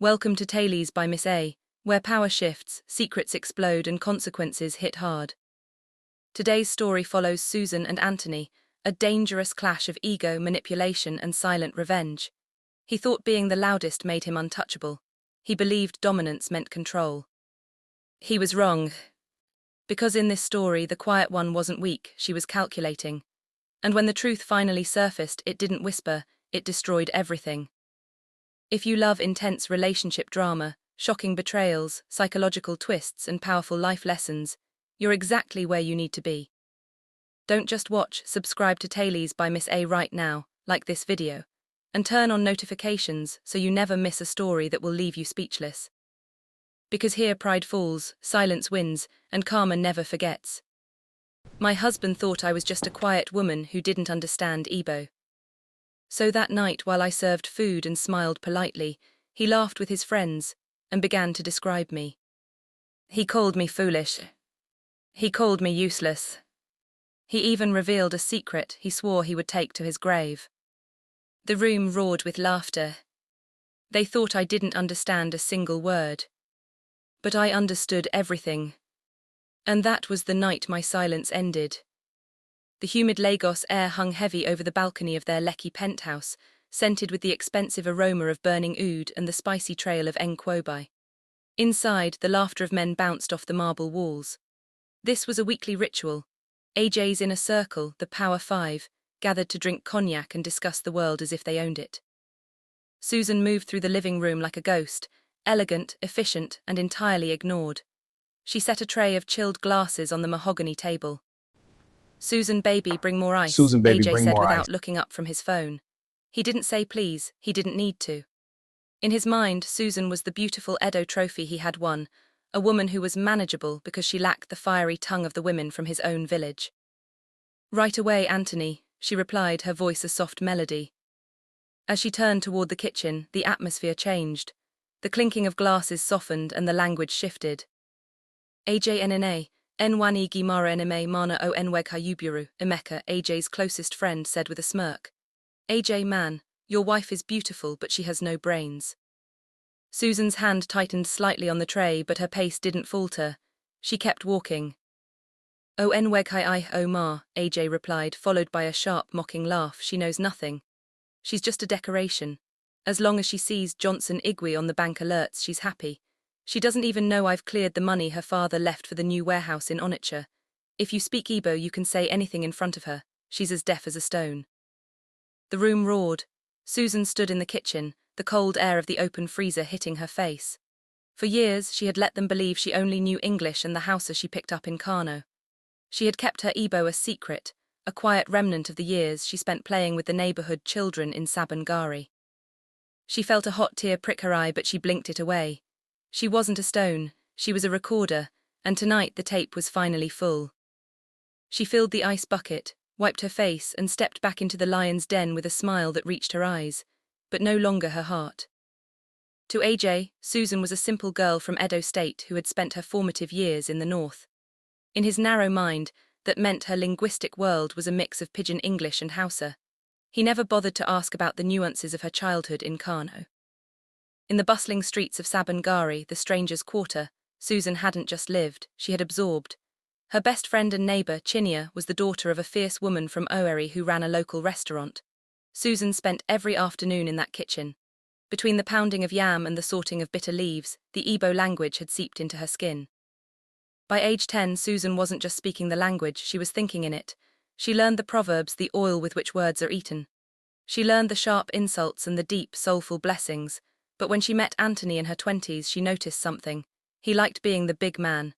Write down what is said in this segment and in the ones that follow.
Welcome to Tales by Miss A, where power shifts, secrets explode, and consequences hit hard. Today's story follows Susan and Anthony, a dangerous clash of ego, manipulation, and silent revenge. He thought being the loudest made him untouchable. He believed dominance meant control. He was wrong. Because in this story, the quiet one wasn't weak, she was calculating. And when the truth finally surfaced, it didn't whisper, it destroyed everything. If you love intense relationship drama, shocking betrayals, psychological twists, and powerful life lessons, you're exactly where you need to be. Don't just watch, subscribe to Tales by Miss A right now, like this video, and turn on notifications so you never miss a story that will leave you speechless. Because here pride falls, silence wins, and karma never forgets. My husband thought I was just a quiet woman who didn't understand Igbo. So that night, while I served food and smiled politely, he laughed with his friends and began to describe me. He called me foolish. He called me useless. He even revealed a secret he swore he would take to his grave. The room roared with laughter. They thought I didn't understand a single word. But I understood everything. And that was the night my silence ended. The humid Lagos air hung heavy over the balcony of their Lekki penthouse, scented with the expensive aroma of burning oud and the spicy trail of nkwobi. Inside, the laughter of men bounced off the marble walls. This was a weekly ritual. AJ's inner circle, the Power Five, gathered to drink cognac and discuss the world as if they owned it. Susan moved through the living room like a ghost, elegant, efficient, and entirely ignored. She set a tray of chilled glasses on the mahogany table. "Susan, baby, bring more ice," Susan, baby, AJ bring said more without ice. looking up from his phone. He didn't say please, he didn't need to. In his mind, Susan was the beautiful Edo trophy he had won, a woman who was manageable because she lacked the fiery tongue of the women from his own village. "Right away, Anthony," she replied, her voice a soft melody. As she turned toward the kitchen, the atmosphere changed. The clinking of glasses softened and the language shifted. "AJ Nwani Gimara Eneme Mana O Nweg Hayuburu, Emeka," AJ's closest friend said with a smirk. "AJ, man, your wife is beautiful, but she has no brains." Susan's hand tightened slightly on the tray, but her pace didn't falter. She kept walking. "O Nweg Hai O Ma," AJ replied, followed by a sharp, mocking laugh. "She knows nothing. She's just a decoration. As long as she sees Johnson Igwe on the bank alerts, she's happy. She doesn't even know I've cleared the money her father left for the new warehouse in Onitsha. If you speak Igbo, you can say anything in front of her. She's as deaf as a stone." The room roared. Susan stood in the kitchen, the cold air of the open freezer hitting her face. For years, she had let them believe she only knew English and the Hausa she picked up in Kano. She had kept her Igbo a secret, a quiet remnant of the years she spent playing with the neighborhood children in Sabangari. She felt a hot tear prick her eye, but she blinked it away. She wasn't a stone, she was a recorder, and tonight the tape was finally full. She filled the ice bucket, wiped her face, and stepped back into the lion's den with a smile that reached her eyes, but no longer her heart. To AJ, Susan was a simple girl from Edo State who had spent her formative years in the north. In his narrow mind, that meant her linguistic world was a mix of Pidgin English and Hausa. He never bothered to ask about the nuances of her childhood in Kano. In the bustling streets of Sabangari, the stranger's quarter, Susan hadn't just lived, she had absorbed. Her best friend and neighbor, Chinya, was the daughter of a fierce woman from Owerri who ran a local restaurant. Susan spent every afternoon in that kitchen. Between the pounding of yam and the sorting of bitter leaves, the Igbo language had seeped into her skin. By age 10, Susan wasn't just speaking the language, she was thinking in it. She learned the proverbs, the oil with which words are eaten. She learned the sharp insults and the deep, soulful blessings. But when she met Anthony in her 20s, she noticed something. He liked being the big man.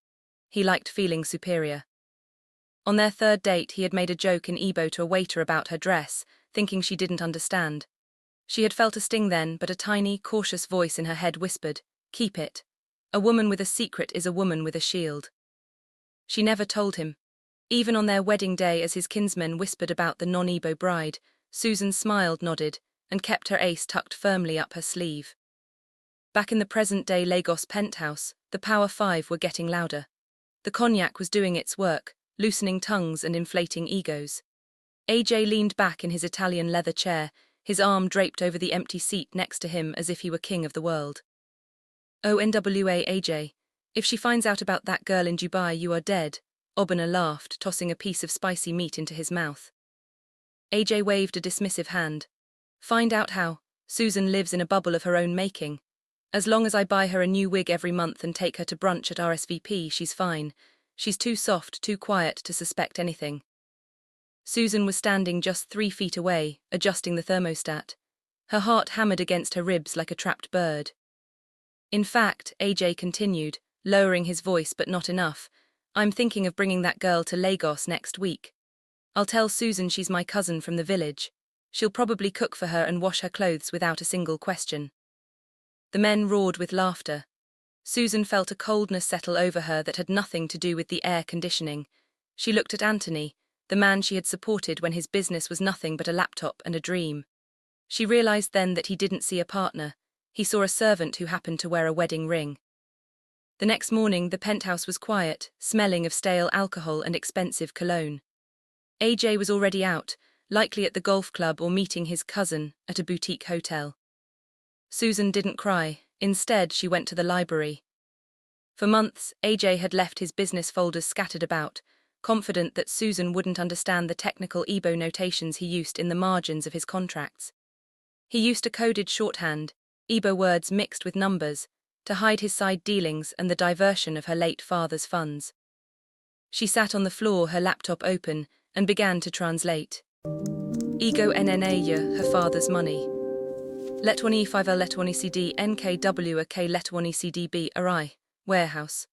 He liked feeling superior. On their third date, he had made a joke in Igbo to a waiter about her dress, thinking she didn't understand. She had felt a sting then, but a tiny, cautious voice in her head whispered, "Keep it. A woman with a secret is a woman with a shield." She never told him. Even on their wedding day, as his kinsmen whispered about the non-Igbo bride, Susan smiled, nodded, and kept her ace tucked firmly up her sleeve. Back in the present-day Lagos penthouse, the Power Five were getting louder. The cognac was doing its work, loosening tongues and inflating egos. AJ leaned back in his Italian leather chair, his arm draped over the empty seat next to him as if he were king of the world. ONWA AJ. If she finds out about that girl in Dubai, you are dead. Obana laughed, tossing a piece of spicy meat into his mouth. AJ waved a dismissive hand. Find out how. Susan lives in a bubble of her own making. As long as I buy her a new wig every month and take her to brunch at RSVP, she's fine. She's too soft, too quiet to suspect anything. Susan was standing just 3 feet away, adjusting the thermostat. Her heart hammered against her ribs like a trapped bird. In fact, AJ continued, lowering his voice but not enough, I'm thinking of bringing that girl to Lagos next week. I'll tell Susan she's my cousin from the village. She'll probably cook for her and wash her clothes without a single question. The men roared with laughter. Susan felt a coldness settle over her that had nothing to do with the air conditioning. She looked at Anthony, the man she had supported when his business was nothing but a laptop and a dream. She realized then that he didn't see a partner. He saw a servant who happened to wear a wedding ring. The next morning, the penthouse was quiet, smelling of stale alcohol and expensive cologne. AJ was already out, likely at the golf club or meeting his cousin at a boutique hotel. Susan didn't cry. Instead, she went to the library. For months, AJ had left his business folders scattered about, confident that Susan wouldn't understand the technical Igbo notations he used in the margins of his contracts. He used a coded shorthand, Igbo words mixed with numbers, to hide his side dealings and the diversion of her late father's funds. She sat on the floor, her laptop open, and began to translate. Igbo NNA, her father's money. Letwani 5L Letwani CD NKW a K Letwani CDB Arai, warehouse.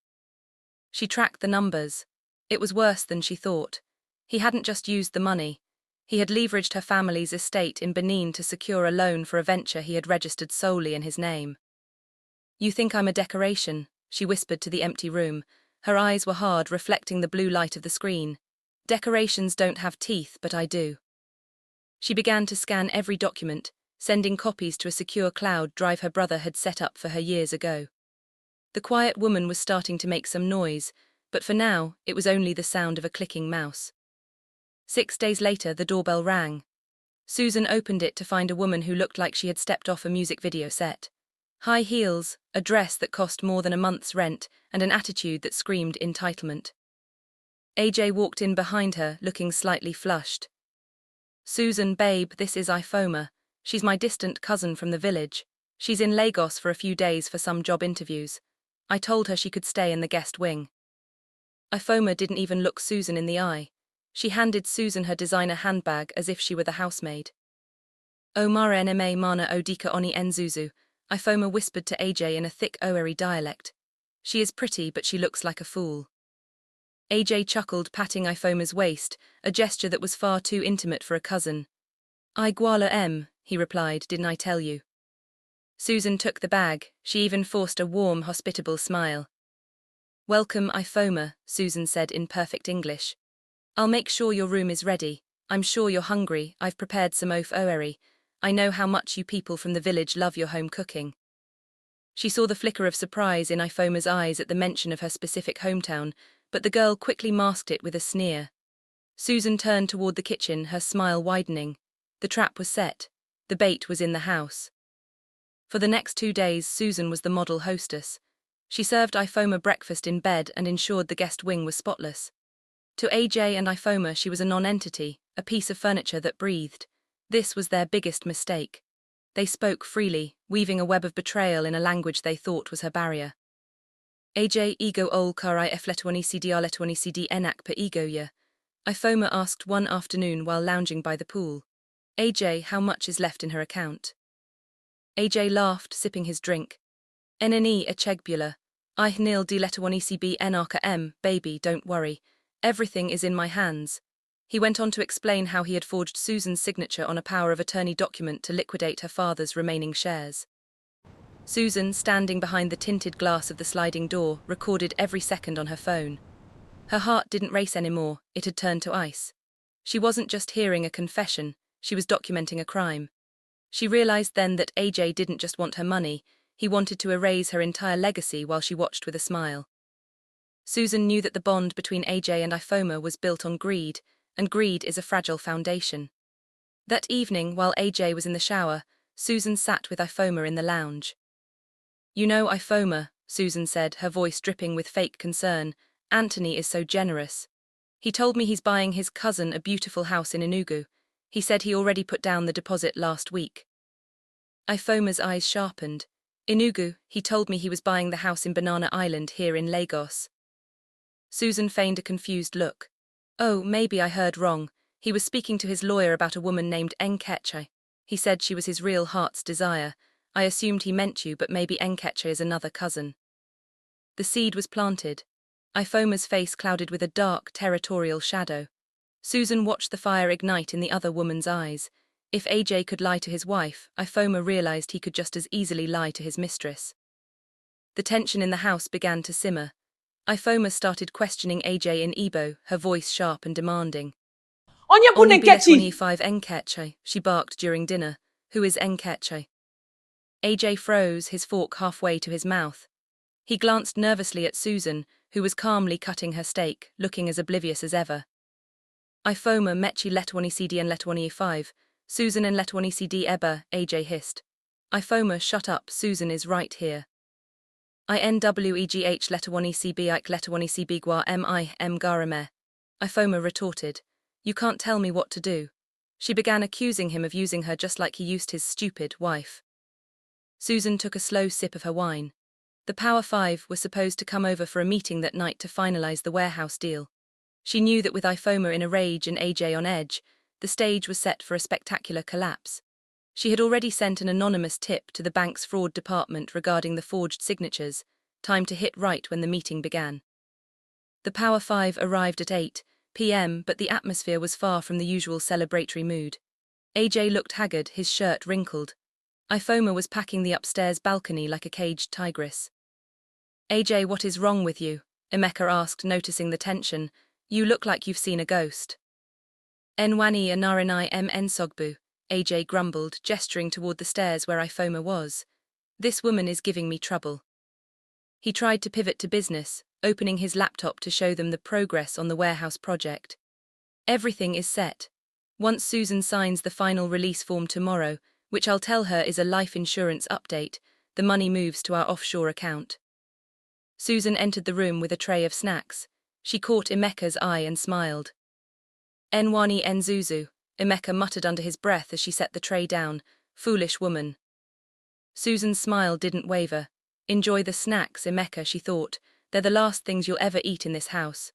She tracked the numbers. It was worse than she thought. He hadn't just used the money. He had leveraged her family's estate in Benin to secure a loan for a venture he had registered solely in his name. You think I'm a decoration, she whispered to the empty room. Her eyes were hard, reflecting the blue light of the screen. Decorations don't have teeth, but I do. She began to scan every document, sending copies to a secure cloud drive her brother had set up for her years ago. The quiet woman was starting to make some noise, but for now, it was only the sound of a clicking mouse. 6 days later, the doorbell rang. Susan opened it to find a woman who looked like she had stepped off a music video set. High heels, a dress that cost more than a month's rent, and an attitude that screamed entitlement. AJ walked in behind her, looking slightly flushed. Susan, babe, this is Ifoma. She's my distant cousin from the village. She's in Lagos for a few days for some job interviews. I told her she could stay in the guest wing. Ifoma didn't even look Susan in the eye. She handed Susan her designer handbag as if she were the housemaid. O Mara Nma Mana Odika Oni Nzuzu, Ifoma whispered to AJ in a thick Oeri dialect. She is pretty, but she looks like a fool. AJ chuckled, patting Ifoma's waist, a gesture that was far too intimate for a cousin. I Gwala M, he replied, didn't I tell you? Susan took the bag. She even forced a warm, hospitable smile. Welcome, Ifoma, Susan said in perfect English. I'll make sure your room is ready. I'm sure you're hungry. I've prepared some oaf oeri. I know how much you people from the village love your home cooking. She saw the flicker of surprise in Ifoma's eyes at the mention of her specific hometown, but the girl quickly masked it with a sneer. Susan turned toward the kitchen, her smile widening. The trap was set. The bait was in the house. For the next 2 days, Susan was the model hostess. She served Ifoma breakfast in bed and ensured the guest wing was spotless. To AJ and Ifoma, she was a non-entity, a piece of furniture that breathed. This was their biggest mistake. They spoke freely, weaving a web of betrayal in a language they thought was her barrier. AJ ego ol karai efletwani cdr letwani cd enak per ego ya. Ifoma asked one afternoon while lounging by the pool. AJ, how much is left in her account? AJ laughed, sipping his drink. Nne a chegbula. I nil di letwani cb enarka m, baby, don't worry. Everything is in my hands. He went on to explain how he had forged Susan's signature on a power of attorney document to liquidate her father's remaining shares. Susan, standing behind the tinted glass of the sliding door, recorded every second on her phone. Her heart didn't race anymore, it had turned to ice. She wasn't just hearing a confession, she was documenting a crime. She realized then that AJ didn't just want her money, he wanted to erase her entire legacy while she watched with a smile. Susan knew that the bond between AJ and Ifoma was built on greed, and greed is a fragile foundation. That evening, while AJ was in the shower, Susan sat with Ifoma in the lounge. You know, Ifoma, Susan said, her voice dripping with fake concern. Anthony is so generous. He told me he's buying his cousin a beautiful house in Enugu. He said he already put down the deposit last week. Ifoma's eyes sharpened. Enugu, he told me he was buying the house in Banana Island here in Lagos. Susan feigned a confused look. Oh, maybe I heard wrong. He was speaking to his lawyer about a woman named Nkechi. He said she was his real heart's desire. I assumed he meant you, but maybe Nkechi is another cousin. The seed was planted. Ifoma's face clouded with a dark, territorial shadow. Susan watched the fire ignite in the other woman's eyes. If AJ could lie to his wife, Ifoma realized he could just as easily lie to his mistress. The tension in the house began to simmer. Ifoma started questioning AJ in Igbo, her voice sharp and demanding. Oni bilet 25 Nkechi, she barked during dinner. Who is Nkechi? AJ froze, his fork halfway to his mouth. He glanced nervously at Susan, who was calmly cutting her steak, looking as oblivious as ever. Ifoma mechi letwani cd and letwani 5. Susan and letwani cd eba, AJ hissed. Ifoma, shut up, Susan is right here. INWEGH letwani cb ike letwani cb gwa m garame. Ifoma retorted. You can't tell me what to do. She began accusing him of using her just like he used his stupid wife. Susan took a slow sip of her wine. The Power Five were supposed to come over for a meeting that night to finalize the warehouse deal. She knew that with Ifoma in a rage and AJ on edge, the stage was set for a spectacular collapse. She had already sent an anonymous tip to the bank's fraud department regarding the forged signatures, time to hit right when the meeting began. The Power Five arrived at 8 p.m., but the atmosphere was far from the usual celebratory mood. AJ looked haggard, his shirt wrinkled. Ifoma was packing the upstairs balcony like a caged tigress. AJ, what is wrong with you? Emeka asked, noticing the tension. You look like you've seen a ghost. Enwani anarinai nsogbu, AJ grumbled, gesturing toward the stairs where Ifoma was. This woman is giving me trouble. He tried to pivot to business, opening his laptop to show them the progress on the warehouse project. Everything is set. Once Susan signs the final release form tomorrow, which I'll tell her is a life insurance update, the money moves to our offshore account. Susan entered the room with a tray of snacks. She caught Emeka's eye and smiled. Enwani Nzuzu, Emeka muttered under his breath as she set the tray down. Foolish woman. Susan's smile didn't waver. Enjoy the snacks, Emeka, she thought. They're the last things you'll ever eat in this house.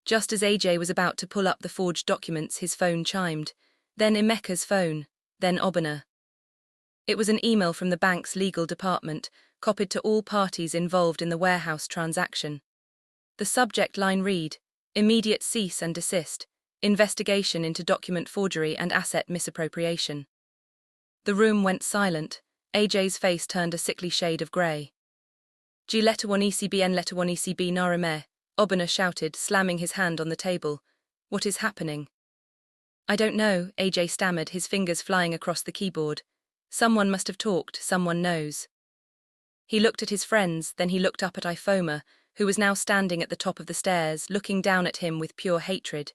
Just as AJ was about to pull up the forged documents, his phone chimed. Then Emeka's phone. Then Obana. It was an email from the bank's legal department, copied to all parties involved in the warehouse transaction. The subject line read, Immediate cease and desist, investigation into document forgery and asset misappropriation. The room went silent. AJ's face turned a sickly shade of grey. G letawani cbn letawani cb narame, Obana shouted, slamming his hand on the table. What is happening? I don't know, AJ stammered, his fingers flying across the keyboard. Someone must have talked, someone knows. He looked at his friends, then he looked up at Ifoma, who was now standing at the top of the stairs, looking down at him with pure hatred.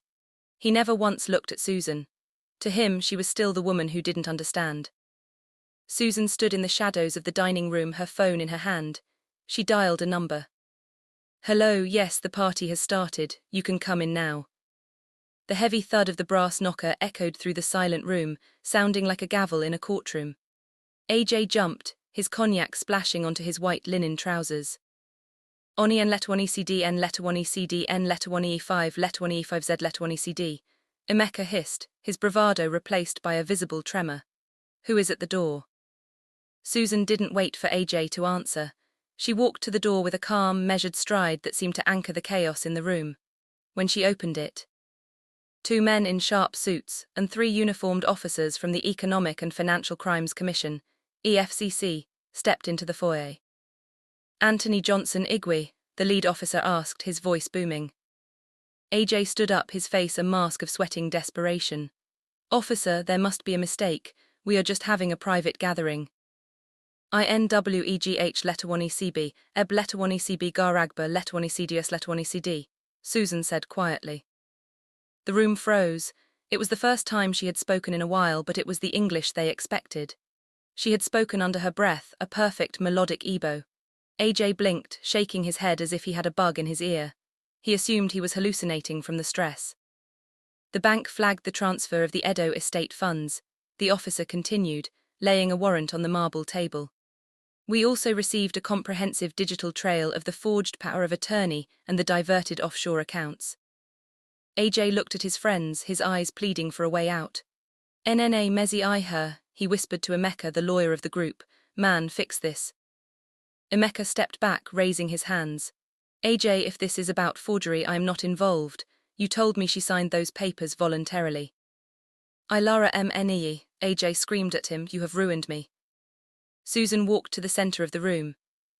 He never once looked at Susan. To him, she was still the woman who didn't understand. Susan stood in the shadows of the dining room, her phone in her hand. She dialed a number. Hello, yes, the party has started. You can come in now. The heavy thud of the brass knocker echoed through the silent room, sounding like a gavel in a courtroom. AJ jumped, his cognac splashing onto his white linen trousers. Oni en letwani cd en letwani cd en letwani e5 letwani e5 z letwani cd. Emeka hissed, his bravado replaced by a visible tremor. Who is at the door? Susan didn't wait for AJ to answer. She walked to the door with a calm, measured stride that seemed to anchor the chaos in the room. When she opened it, 2 men in sharp suits and 3 uniformed officers from the Economic and Financial Crimes Commission, EFCC, stepped into the foyer. Anthony Johnson Igwe, the lead officer asked, his voice booming. AJ stood up, his face a mask of sweating desperation. Officer, there must be a mistake. We are just having a private gathering. INWEGH letawani cb, eb letawani cb garagba letawani cds letawani cd, Susan said quietly. The room froze. It was the first time she had spoken in a while, but it was the English they expected. She had spoken under her breath, a perfect melodic Igbo. AJ blinked, shaking his head as if he had a bug in his ear. He assumed he was hallucinating from the stress. The bank flagged the transfer of the Edo estate funds. The officer continued, laying a warrant on the marble table. We also received a comprehensive digital trail of the forged power of attorney and the diverted offshore accounts. AJ looked at his friends, his eyes pleading for a way out. "Nna mezi I her," he whispered to Emeka, the lawyer of the group. "Man, fix this." Emeka stepped back, raising his hands. "AJ, if this is about forgery, I am not involved. You told me she signed those papers voluntarily." "Ilara mne," AJ screamed at him, "you have ruined me." Susan walked to the center of the room.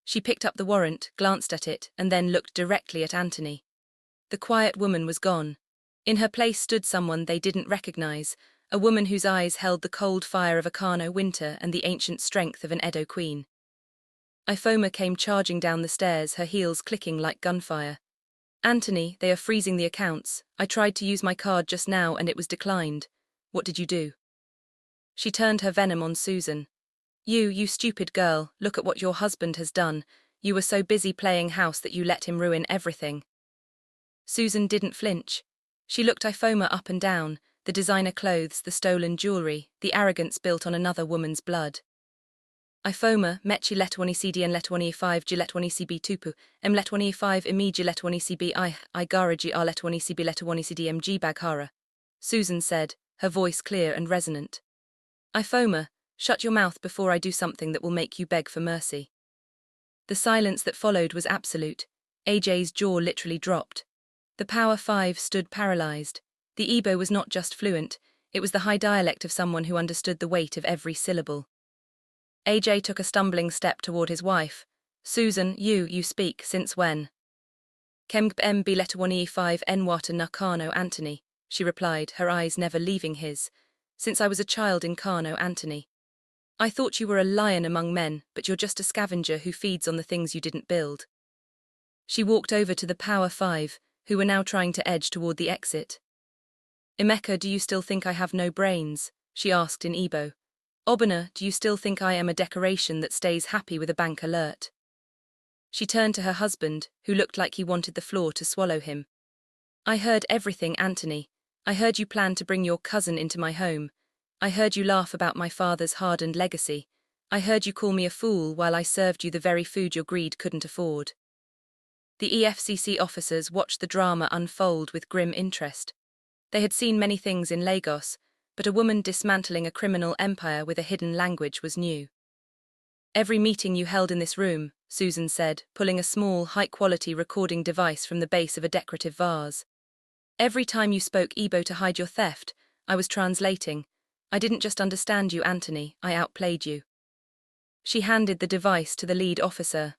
She picked up the warrant, glanced at it, and then looked directly at Anthony. The quiet woman was gone. In her place stood someone they didn't recognize, a woman whose eyes held the cold fire of a Kano winter and the ancient strength of an Edo queen. Ifoma came charging down the stairs, her heels clicking like gunfire. "Anthony, they are freezing the accounts. I tried to use my card just now and it was declined. What did you do?" She turned her venom on Susan. You stupid girl, look at what your husband has done. You were so busy playing house that you let him ruin everything." Susan didn't flinch. She looked Ifoma up and down, the designer clothes, the stolen jewelry, the arrogance built on another woman's blood. "Ifoma, mechi letwani cd and letwani 5 g letwani cb tupu, letwani 5 imiji letwani cb I garaji r letwani cb letwani cd mg baghara," Susan said, her voice clear and resonant. "Ifoma, shut your mouth before I do something that will make you beg for mercy." The silence that followed was absolute. AJ's jaw literally dropped. The Power Five stood paralyzed. The Igbo was not just fluent, it was the high dialect of someone who understood the weight of every syllable. AJ took a stumbling step toward his wife. "Susan, you speak, since when?" "Kemgb mb letawani 5 enwata nakano Anthony," she replied, her eyes never leaving his. "Since I was a child in Kano, Anthony. I thought you were a lion among men, but you're just a scavenger who feeds on the things you didn't build." She walked over to the Power Five, who were now trying to edge toward the exit. "Emeka, do you still think I have no brains?" she asked in Igbo. "Obana, do you still think I am a decoration that stays happy with a bank alert?" She turned to her husband, who looked like he wanted the floor to swallow him. "I heard everything, Anthony. I heard you plan to bring your cousin into my home. I heard you laugh about my father's hardened legacy. I heard you call me a fool while I served you the very food your greed couldn't afford." The EFCC officers watched the drama unfold with grim interest. They had seen many things in Lagos, but a woman dismantling a criminal empire with a hidden language was new. "Every meeting you held in this room," Susan said, pulling a small, high-quality recording device from the base of a decorative vase. "Every time you spoke Igbo to hide your theft, I was translating. I didn't just understand you, Anthony, I outplayed you." She handed the device to the lead officer.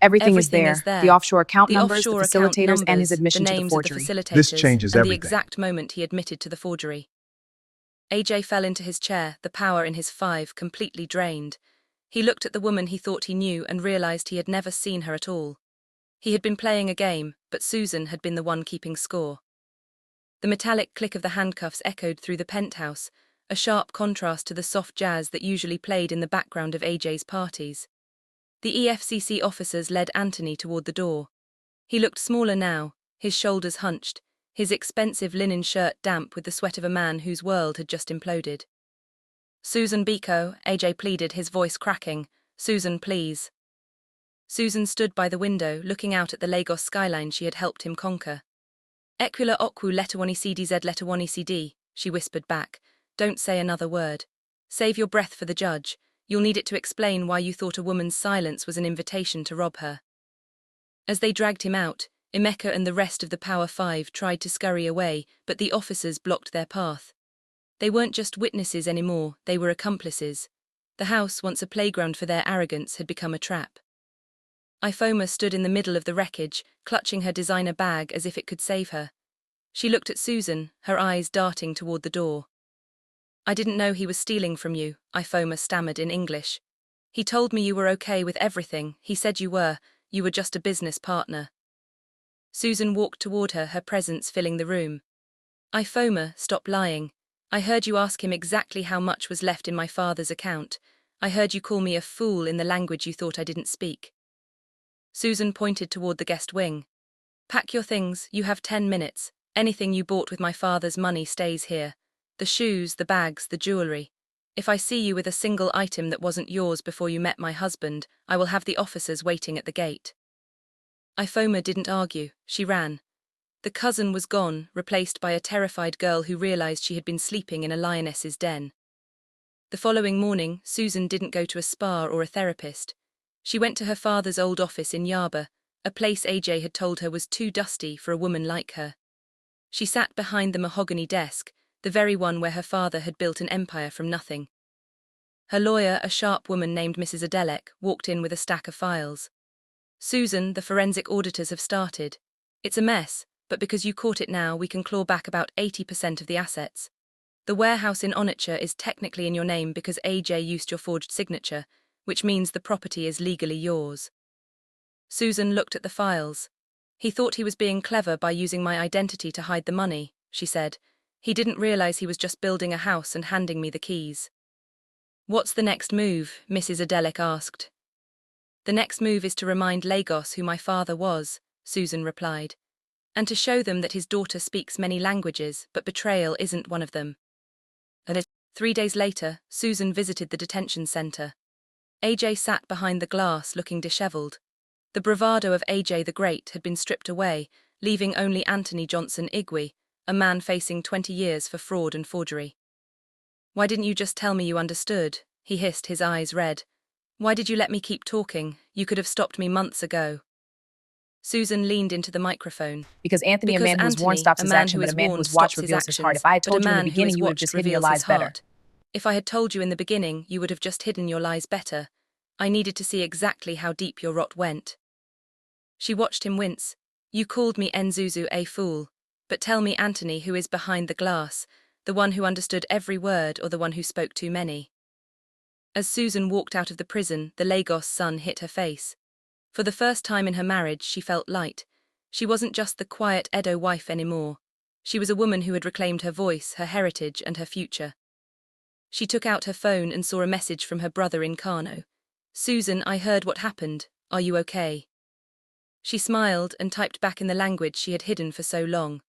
Everything is there. The offshore account The numbers, the offshore account facilitators, and his numbers, the admission to the names of the forgery. facilitators, This changes and the everything. exact moment he admitted to the forgery. AJ fell into his chair, the power in his five completely drained. He looked at the woman he thought he knew and realized he had never seen her at all. He had been playing a game, but Susan had been the one keeping score. The metallic click of the handcuffs echoed through the penthouse, a sharp contrast to the soft jazz that usually played in the background of AJ's parties. The EFCC officers led Anthony toward the door. He looked smaller now, his shoulders hunched, his expensive linen shirt damp with the sweat of a man whose world had just imploded. "Susan Biko," AJ pleaded, his voice cracking. "Susan, please." Susan stood by the window, looking out at the Lagos skyline she had helped him conquer. "Equila okwu letawani cdz letawani cd," she whispered back. "Don't say another word. Save your breath for the judge. You'll need it to explain why you thought a woman's silence was an invitation to rob her." As they dragged him out, Emeka and the rest of the Power Five tried to scurry away, but the officers blocked their path. They weren't just witnesses anymore, they were accomplices. The house, once a playground for their arrogance, had become a trap. Ifoma stood in the middle of the wreckage, clutching her designer bag as if it could save her. She looked at Susan, her eyes darting toward the door. "I didn't know he was stealing from you," Ifoma stammered in English. "He told me you were okay with everything, he said you were just a business partner." Susan walked toward her, her presence filling the room. "Ifoma, stop lying. I heard you ask him exactly how much was left in my father's account. I heard you call me a fool in the language you thought I didn't speak. Susan pointed toward the guest wing. Pack your things, you have 10 minutes. Anything you bought with my father's money stays here. The shoes, the bags, the jewelry. If I see you with a single item that wasn't yours before you met my husband, I will have the officers waiting at the gate. Ifoma didn't argue, she ran. The cousin was gone, replaced by a terrified girl who realized she had been sleeping in a lioness's den. The following morning, Susan didn't go to a spa or a therapist. She went to her father's old office in Yaba, a place AJ had told her was too dusty for a woman like her. She sat behind the mahogany desk, the very one where her father had built an empire from nothing. Her lawyer, a sharp woman named Mrs. Adelek, walked in with a stack of files. Susan, the forensic auditors have started. It's a mess, but because you caught it now, we can claw back about 80% of the assets. The warehouse in Onitsha is technically in your name because AJ used your forged signature, which means the property is legally yours. Susan looked at the files. He thought he was being clever by using my identity to hide the money, she said. He didn't realize he was just building a house and handing me the keys. What's the next move? Mrs. Adelek asked. The next move is to remind Lagos who my father was, Susan replied, and to show them that his daughter speaks many languages, but betrayal isn't one of them. 3 days later, Susan visited the detention center. AJ sat behind the glass looking disheveled. The bravado of AJ the Great had been stripped away, leaving only Anthony Johnson Igwe, a man facing 20 years for fraud and forgery. Why didn't you just tell me you understood? He hissed, his eyes red. Why did you let me keep talking? You could have stopped me months ago. Susan leaned into the microphone. Because Anthony, a man who was warned, stops his action, but a man who was watched reveals his heart. If I had told you in the beginning, you would have just hidden your lies better. If I had told you in the beginning, you would have just hidden your lies better. I needed to see exactly how deep your rot went. She watched him wince. You called me Nzuzu a fool. But tell me, Anthony, who is behind the glass, the one who understood every word or the one who spoke too many? As Susan walked out of the prison, the Lagos sun hit her face. For the first time in her marriage, she felt light. She wasn't just the quiet Edo wife anymore. She was a woman who had reclaimed her voice, her heritage, and her future. She took out her phone and saw a message from her brother in Kano. Susan, I heard what happened. Are you okay? She smiled and typed back in the language she had hidden for so long.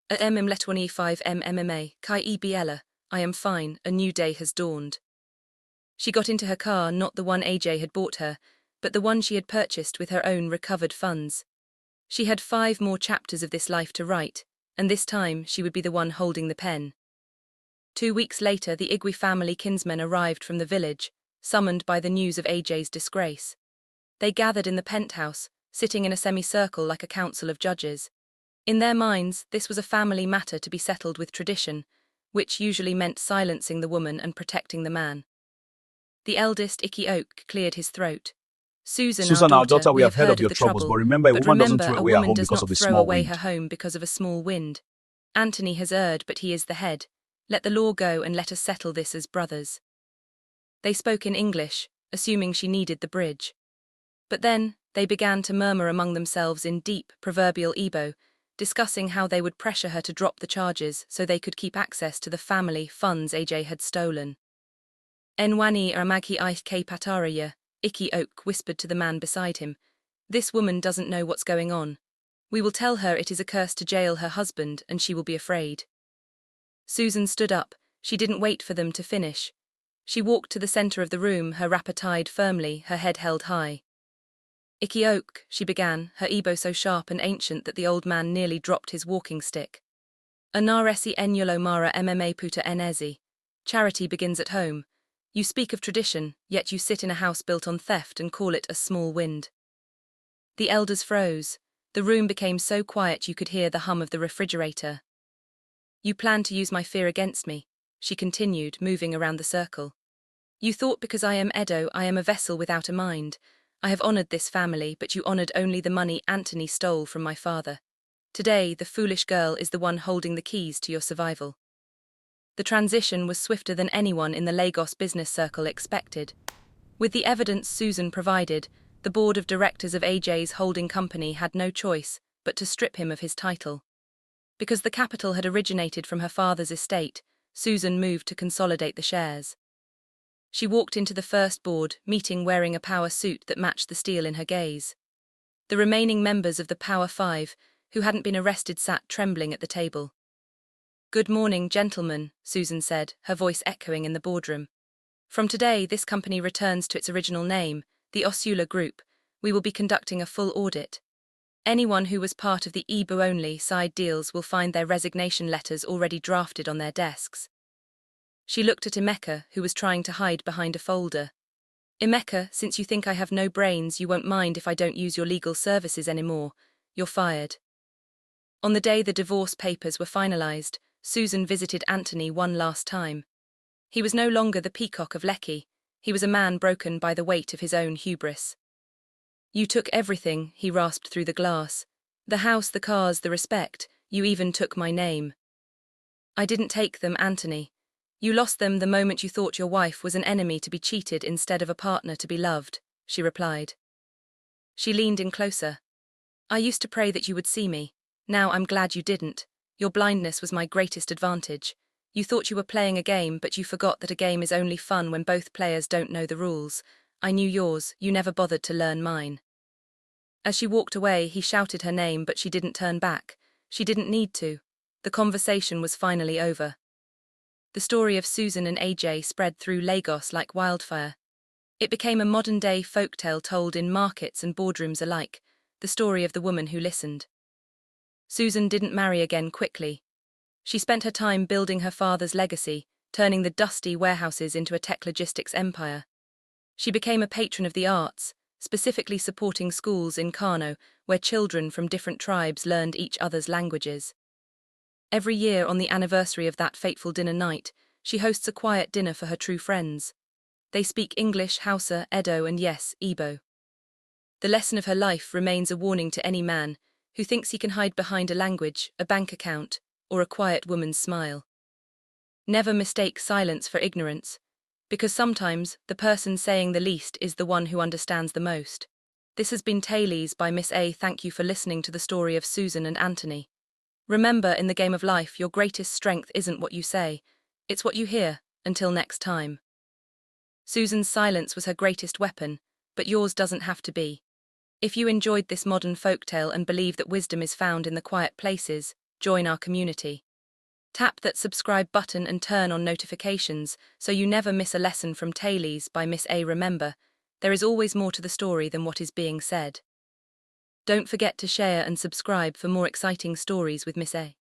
Let25 MMA, Kai Biela, I am fine, a new day has dawned. She got into her car, not the one AJ had bought her, but the one she had purchased with her own recovered funds. She had 5 more chapters of this life to write, and this time she would be the one holding the pen. 2 weeks later, the Igwe family kinsmen arrived from the village, summoned by the news of AJ's disgrace. They gathered in the penthouse, sitting in a semicircle like a council of judges. In their minds, this was a family matter to be settled with tradition, which usually meant silencing the woman and protecting the man. The eldest, Iki Oak, cleared his throat. Susan, our daughter, we have heard of your troubles, but remember, a woman doesn't throw away her home because of a small wind. Her home because of a small wind. Anthony has erred, but he is the head. Let the law go and let us settle this as brothers. They spoke in English, assuming she needed the bridge. But then, they began to murmur among themselves in deep, proverbial Igbo, discussing how they would pressure her to drop the charges so they could keep access to the family funds AJ had stolen. Enwani Ramagi Ike Pataraya, Iki Oak whispered to the man beside him. This woman doesn't know what's going on. We will tell her it is a curse to jail her husband and she will be afraid. Susan stood up. She didn't wait for them to finish. She walked to the center of the room, her wrapper tied firmly, her head held high. Iki Oak, she began, her Igbo so sharp and ancient that the old man nearly dropped his walking stick. Anaresi Enyulo Mara MMA Puta Enezi. Charity begins at home. You speak of tradition, yet you sit in a house built on theft and call it a small wind. The elders froze. The room became so quiet you could hear the hum of the refrigerator. You plan to use my fear against me, she continued, moving around the circle. You thought because I am Edo, I am a vessel without a mind. I have honored this family, but you honored only the money Anthony stole from my father. Today, the foolish girl is the one holding the keys to your survival. The transition was swifter than anyone in the Lagos business circle expected. With the evidence Susan provided, the board of directors of AJ's holding company had no choice but to strip him of his title. Because the capital had originated from her father's estate, Susan moved to consolidate the shares. She walked into the first board meeting wearing a power suit that matched the steel in her gaze. The remaining members of the Power Five, who hadn't been arrested, sat trembling at the table. "Good morning, gentlemen," Susan said, her voice echoing in the boardroom. "From today, this company returns to its original name, the Osula Group. We will be conducting a full audit. Anyone who was part of the Igbo-only side deals will find their resignation letters already drafted on their desks." She looked at Emeka, who was trying to hide behind a folder. "Emeka, since you think I have no brains, you won't mind if I don't use your legal services anymore. You're fired." On the day the divorce papers were finalized, Susan visited Anthony one last time. He was no longer the peacock of Lekki. He was a man broken by the weight of his own hubris. "You took everything," he rasped through the glass. "The house, the cars, the respect. You even took my name." "I didn't take them, Anthony. You lost them the moment you thought your wife was an enemy to be cheated instead of a partner to be loved," she replied. She leaned in closer. "I used to pray that you would see me. Now I'm glad you didn't. Your blindness was my greatest advantage. You thought you were playing a game, but you forgot that a game is only fun when both players don't know the rules. I knew yours, you never bothered to learn mine." As she walked away, he shouted her name, but she didn't turn back. She didn't need to. The conversation was finally over. The story of Susan and AJ spread through Lagos like wildfire. It became a modern-day folktale told in markets and boardrooms alike, the story of the woman who listened. Susan didn't marry again quickly. She spent her time building her father's legacy, turning the dusty warehouses into a tech logistics empire. She became a patron of the arts, specifically supporting schools in Kano, where children from different tribes learned each other's languages. Every year on the anniversary of that fateful dinner night, she hosts a quiet dinner for her true friends. They speak English, Hausa, Edo, and yes, Igbo. The lesson of her life remains a warning to any man who thinks he can hide behind a language, a bank account, or a quiet woman's smile. Never mistake silence for ignorance, because sometimes the person saying the least is the one who understands the most. This has been Tales by Miss A. Thank you for listening to the story of Susan and Anthony. Remember, in the game of life, your greatest strength isn't what you say, it's what you hear. Until next time. Susan's silence was her greatest weapon, but yours doesn't have to be. If you enjoyed this modern folktale and believe that wisdom is found in the quiet places, join our community. Tap that subscribe button and turn on notifications so you never miss a lesson from Tales by Miss A. Remember, there is always more to the story than what is being said. Don't forget to share and subscribe for more exciting stories with Miss A.